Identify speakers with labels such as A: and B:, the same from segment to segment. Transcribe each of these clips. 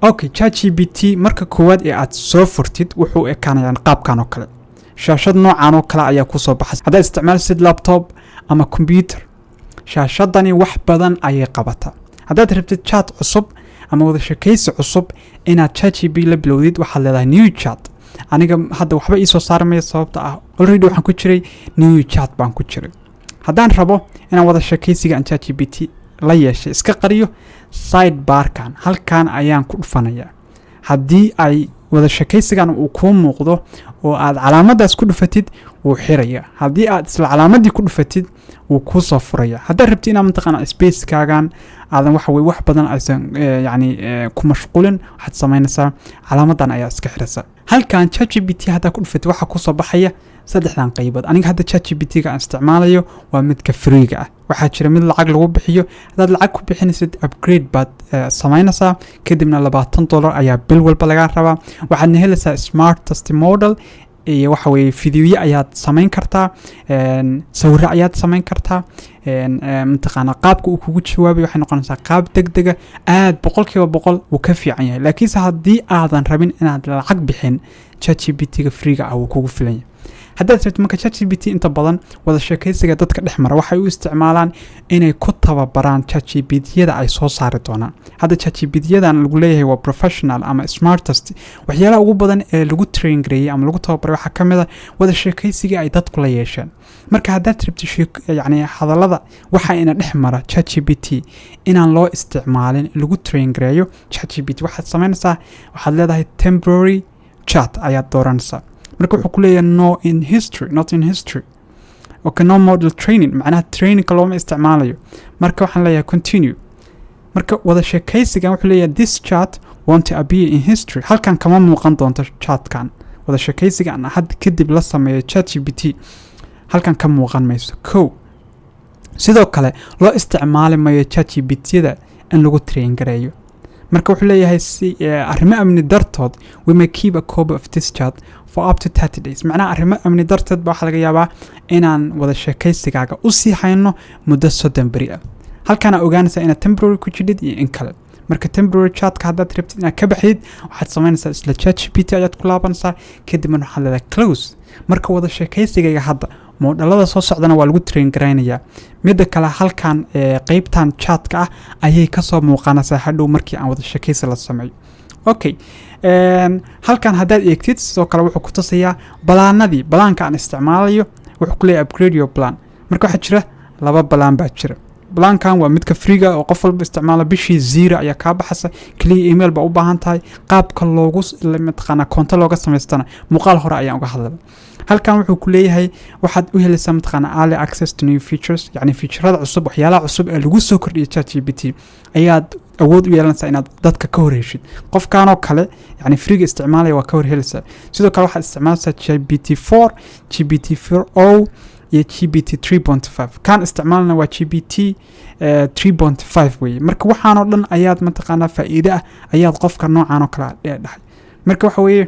A: okay ChatGPT marka koowaad ee aad soo furtid wuxuu ekaanayaan qaabkan oo kale shaashad noocan oo kale ayaa ku soo baxay hadaa isticmaalsid laptop ama computer shaashadani wax badan ayay qabataa hadaad rabtid chat cusub ama wada sheekaysi cusub inaad ChatGPT la bilowdid waxaad leedahay new chat aniga hadda waxba ii soo saarmay sababta ah already waxaan ku jiray new chat baan ku jiray hadaan rabo inaan wada sheekaysiga aan ChatGPT la yeeshay iska qariyo sidebarkan halkan ayaan ku dhufanayaa haddii ay wada sheekaysigan uu ku muuqdo oo aad calaamadaas ku dhufatid wuu xiraya haddii aad isla calaamadii ku dhufatid wuu ku soo furaya haddii rabtid inaad mantaqana space kaagan aadan wax badan aysan yani ku mashquulin waxaad samaynaysaa calaamadan ayaa iska xiraysa halkan ChatGPT hadda ku dhufatid waxa ku soo baxaya saddexdan qaybood aniga hadda ChatGPT ga aan isticmaalayo waa midka free ga ah waxa jira mid lacag lagu bixiyo hadaad lacag ku bixinaysid upgrade baad samaynaysaa kadibna $20 ayaa bil walba laga rabaa waxaad helaysaa smartest model iyo waxa weeye fiidiyo ayaad samayn kartaa sawirro ayaad samayn kartaa mantaqana qaabka uu kugu jawaabayo waxay noqonaysaa qaab degdeg aad 100% uu ka fiican yahay laakiin haddii aadan rabin inaad lacag bixin ChatGPT ga free ga ah uu kugu filan yahay haddaad rabtid marka ChatGPT inta badan wada sheekaysiga dadka dhexmara waxay u isticmaalaan inay ku tababaraan ChatGPT-yada ay soo saari doonaan hadda ChatGPT-yadan lagu leeyahay waa professional ama smartest waxyaalaha ugu badan ee lagu train gareeyay ama lagu tababaray waxaa ka mid ah wada sheekaysiga ay dadku la yeesheen marka haddaad rabtid yani hadallada waxa ina dhexmara ChatGPT inaan loo isticmaalin lagu train gareeyo ChatGPT waxaad samaynaysaa waxaad leedahay temporary chat ayaad dooranaysaa marka wuxuu ku leeyahay not in history okay no model training macnaha training looma isticmaalayo marka waxaan leeyahay continue marka wada sheekaysigan wuxuu leeyahay this chat won't appear in history halkan kama muuqan doonto chatkan wada sheekaysigan had kadib la sameeyo ChatGPT halkan ka muuqan mayso sidoo kale loo isticmaali maayo ChatGPT-yada in lagu train gareeyo marka wuxuu leeyahay si arrimo amni dartood we may keep a copy of this chat for up to 30 days macnaha arrimo amni dartood baa waxa laga yaabaa inaan wada sheekaysigaaga u sii hayno muddo 30 bari ah halkaana ogaanaysaa inaad temporary ku jidid iyo in kale marka temporary chatka haddaad rabtid inaad ka baxdid waxaad samaynaysaa isla ChatGPT ayaad ku laabanaysaa kadibna waxaad leedahay close marka wada sheekaysigayga hadda moodalada soo socdana waa lagu train garaynayaa midda kale halkan qaybtan chatka ah ayay ka soo muuqanaysaa hadhow markii aan wada sheekaysi la sameeyo okay halkan haddaad eegtid sidoo kale wuxuu ku tusayaa balaanka aan isticmaalayo wuxuu ku leeyahay upgrade your plan marka waxaa jira laba balaan baa jira balaankan waa midka freega oo qof walba isticmaala bishii 0 ayaa ka baxaysa kaliya email ba u baahan tahay qaabka loogu mataqana konto looga samaystana muuqaal hore ayaan uga hadlay halkan wuxuu ku leeyahay waxaad u helaysaa mataqana early access to new features yani featurada cusub waxyaalaha cusub ee lagu soo kordhiyay ChatGPT ayaad awood u yeelanaysaa inaad dadka ka horheshid qofkan oo kale yani freega isticmaalaya waa ka horhelaysaa sidoo kale waxaad isticmaalaysaa GPT-4 GPT-4o iyo GPT 3.5 kan isticmaalna waa GPT 3.5 weeye marka waxaan oo dhan ayaad mataqaanaa faa'iido ah ayaad qofka noocan oo kale dhahay marka waxa weeye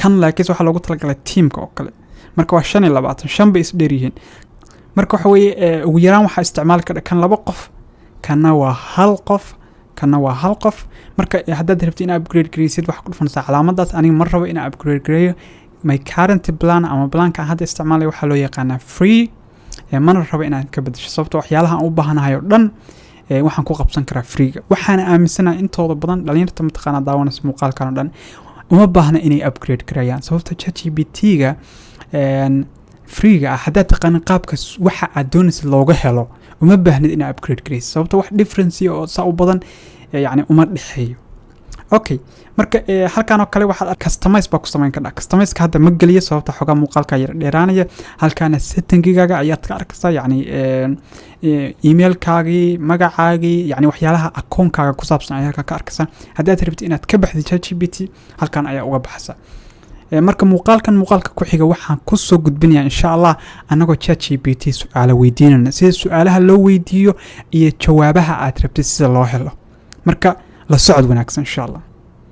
A: kan laakiin waxa loogu talagalay teamka oo kale marka waa 25 bay is dheer yihiin marka waxa weeye ugu yaraan waxa isticmaal ka kan laba qof kana waa hal qof marka haddaad rabtid inaad upgrade gareysid waxa ku dhufanaysaa calaamadaas aniga mar rabo inaad upgrade gareeyo my current plan ama planka hadda isticmaalay waxa loo yaqaanaa free mana rabo inaan ka bedesho sababtoo waxyaalaha aan u baahanahay oo dhan waxaan ku qabsan karaa freega waxaan aaminsanahay intooda badan dhalinyarta mataqaana daawanaysa muuqaalkan oo dhan uma baahna inay upgrade gareeyaan sababtoo ChatGPT-ga freega ah haddaad taqaanin qaabka waxa aad doonaysid looga helo uma baahnid inaad upgrade gareysid sababtoo wax difference oo saa u badan yani uma dhexeeyo okay marka halkan oo kale waxaad customize ba ku samayn kartaa customize ka hadda ma galiyo sababta xogaa muuqaalka yar dheeraanaya halkaana settingigaaga ayaad ka arkaysaa yani emailkaagii magacaagii yani waxyaalaha akoonkaaga ku saabsan ayaad ka arkaysaa haddaad rabtid inaad ka baxdid ChatGPT halkan ayaa uga baxaysaa marka muuqaalka ku xiga waxaan ku soo gudbinayaa insha Allah anagoo ChatGPT su'aalo weydiinayna sida su'aalaha loo weydiiyo iyo jawaabaha aad rabtid sida loo helo marka la socod wanaagsan insha Allah